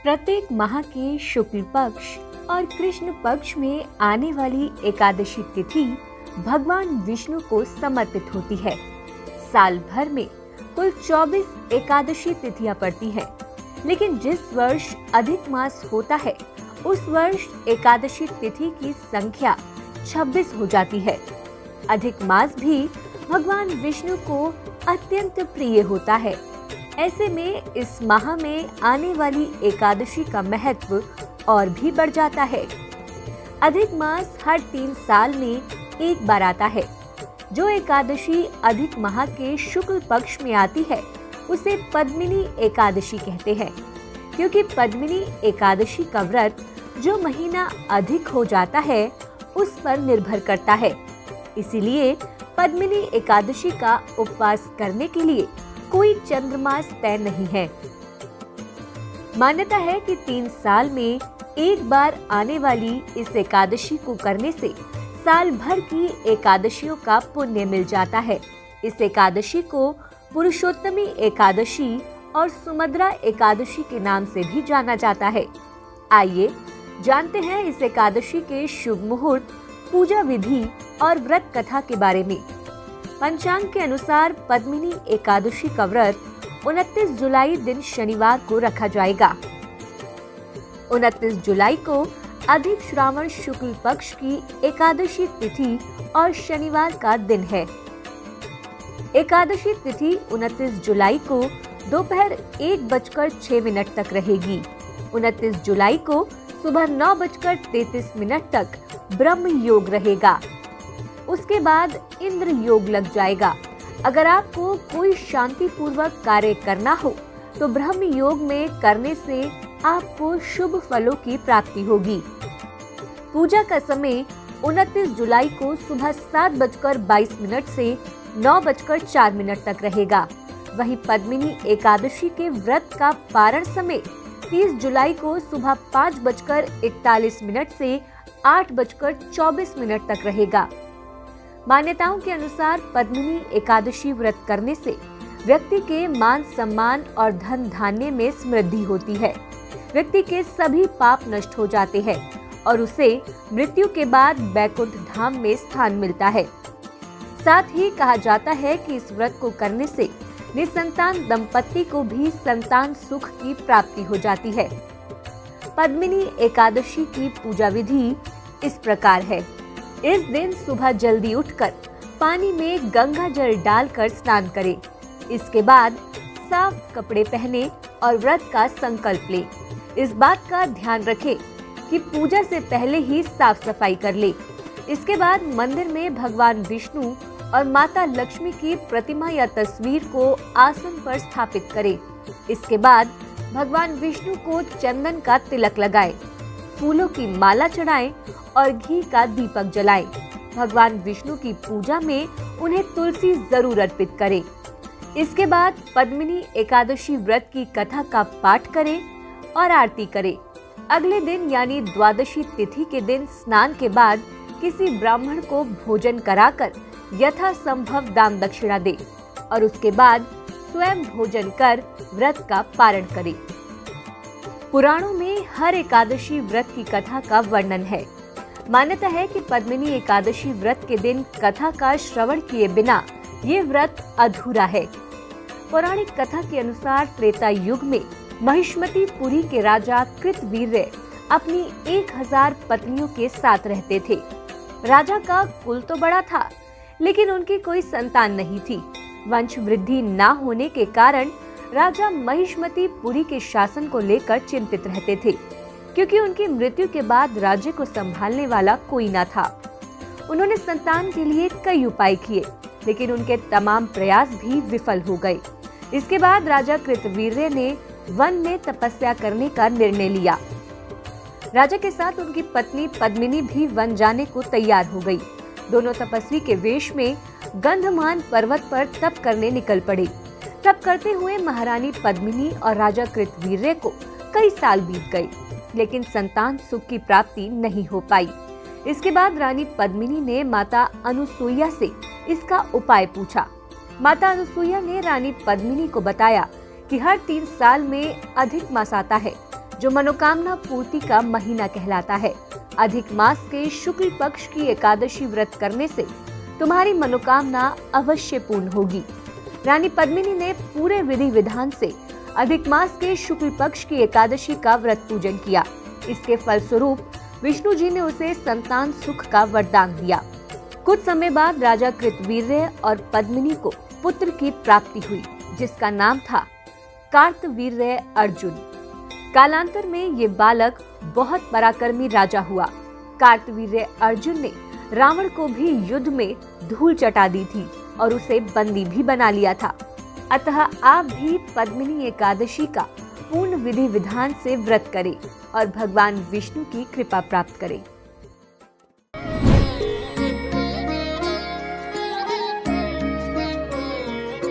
प्रत्येक माह के शुक्ल पक्ष और कृष्ण पक्ष में आने वाली एकादशी तिथि भगवान विष्णु को समर्पित होती है। साल भर में कुल 24 एकादशी तिथियां पड़ती हैं, लेकिन जिस वर्ष अधिक मास होता है उस वर्ष एकादशी तिथि की संख्या 26 हो जाती है। अधिक मास भी भगवान विष्णु को अत्यंत प्रिय होता है। ऐसे में इस माह में आने वाली एकादशी का महत्व और भी बढ़ जाता है। अधिक मास हर 3 साल में एक बार आता है। जो एकादशी अधिक माह के शुक्ल पक्ष में आती है उसे पद्मिनी एकादशी कहते हैं, क्योंकि पद्मिनी एकादशी का व्रत जो महीना अधिक हो जाता है उस पर निर्भर करता है। इसीलिए पद्मिनी एकादशी का उपवास करने के लिए कोई चंद्रमास तय नहीं है। मान्यता है कि 3 साल में एक बार आने वाली इस एकादशी को करने से साल भर की एकादशियों का पुण्य मिल जाता है। इस एकादशी को पुरुषोत्तमी एकादशी और सुमद्रा एकादशी के नाम से भी जाना जाता है। आइए जानते हैं इस एकादशी के शुभ मुहूर्त, पूजा विधि और व्रत कथा के बारे में। पंचांग के अनुसार पद्मिनी एकादशी का व्रत 29 जुलाई दिन शनिवार को रखा जाएगा। 29 जुलाई को अधिक श्रावण शुक्ल पक्ष की एकादशी तिथि और शनिवार का दिन है। एकादशी तिथि 29 जुलाई को दोपहर 1:06 तक रहेगी। 29 जुलाई को सुबह 9:33 तक ब्रह्म योग रहेगा। उसके बाद इंद्र योग लग जाएगा। अगर आपको कोई शांति पूर्वक कार्य करना हो तो ब्रह्म योग में करने से आपको शुभ फलों की प्राप्ति होगी। पूजा का समय 29 जुलाई को सुबह 7:22 से 9:04 तक रहेगा। वहीं पद्मिनी एकादशी के व्रत का पारण समय 30 जुलाई को सुबह 5:41 से 8:24 तक रहेगा। मान्यताओं के अनुसार पद्मिनी एकादशी व्रत करने से व्यक्ति के मान सम्मान और धन धान्य में समृद्धि होती है। व्यक्ति के सभी पाप नष्ट हो जाते हैं और उसे मृत्यु के बाद बैकुंठ धाम में स्थान मिलता है। साथ ही कहा जाता है कि इस व्रत को करने से निसंतान दंपति को भी संतान सुख की प्राप्ति हो जाती है। पद्मिनी एकादशी की पूजा विधि इस प्रकार है। इस दिन सुबह जल्दी उठकर पानी में गंगा जल डालकर स्नान करें। इसके बाद साफ कपड़े पहने और व्रत का संकल्प लें। इस बात का ध्यान रखें कि पूजा से पहले ही साफ सफाई कर ले। इसके बाद मंदिर में भगवान विष्णु और माता लक्ष्मी की प्रतिमा या तस्वीर को आसन पर स्थापित करें। इसके बाद भगवान विष्णु को चंदन का तिलक लगाएं, फूलों की माला चढ़ाएं और घी का दीपक जलाएं। भगवान विष्णु की पूजा में उन्हें तुलसी जरूर अर्पित करें। इसके बाद पद्मिनी एकादशी व्रत की कथा का पाठ करें और आरती करें। अगले दिन यानी द्वादशी तिथि के दिन स्नान के बाद किसी ब्राह्मण को भोजन कराकर यथासंभव दान दक्षिणा दे और उसके बाद स्वयं भोजन कर व्रत का पारण करे। पुराणों में हर एकादशी व्रत की कथा का वर्णन है। मान्यता है कि पद्मिनी एकादशी व्रत के दिन कथा का श्रवण किए बिना ये व्रत अधूरा है। पौराणिक कथा के अनुसार त्रेता युग में महिष्मतीपुरी के राजा कृतवीर्य अपनी 1000 पत्नियों के साथ रहते थे। राजा का कुल तो बड़ा था, लेकिन उनकी कोई संतान नहीं थी। वंश वृद्धि न होने के कारण राजा महिष्मतीपुरी के शासन को लेकर चिंतित रहते थे, क्योंकि उनकी मृत्यु के बाद राज्य को संभालने वाला कोई न था। उन्होंने संतान के लिए कई उपाय किए, लेकिन उनके तमाम प्रयास भी विफल हो गए। इसके बाद राजा कृतवीर्य ने वन में तपस्या करने का निर्णय लिया। राजा के साथ उनकी पत्नी पद्मिनी भी वन जाने को तैयार हो गई। दोनों तपस्वी के वेश में गंधमान पर्वत पर तप करने निकल पड़े। तप करते हुए महारानी पद्मिनी और राजा कृतवीर्य को कई साल बीत गए, लेकिन संतान सुख की प्राप्ति नहीं हो पाई। इसके बाद रानी पद्मिनी ने माता अनुसुईया से इसका उपाय पूछा। माता अनुसुईया ने रानी पद्मिनी को बताया कि हर 3 साल में अधिक मास आता है, जो मनोकामना पूर्ति का महीना कहलाता है। अधिक मास के शुक्ल पक्ष की एकादशी व्रत करने से तुम्हारी मनोकामना अवश्य पूर्ण होगी। रानी पद्मिनी ने पूरे विधि विधान से अधिक मास के शुक्ल पक्ष की एकादशी का व्रत पूजन किया। इसके फलस्वरूप विष्णु जी ने उसे संतान सुख का वरदान दिया। कुछ समय बाद राजा कृतवीर्य और पद्मिनी को पुत्र की प्राप्ति हुई, जिसका नाम था कार्तवीर्य अर्जुन। कालांतर में ये बालक बहुत पराक्रमी राजा हुआ। कार्तवीर्य अर्जुन ने रावण को भी युद्ध में धूल चटा दी थी और उसे बंदी भी बना लिया था। अतः आप भी पद्मिनी एकादशी का पूर्ण विधि विधान से व्रत करें और भगवान विष्णु की कृपा प्राप्त करें।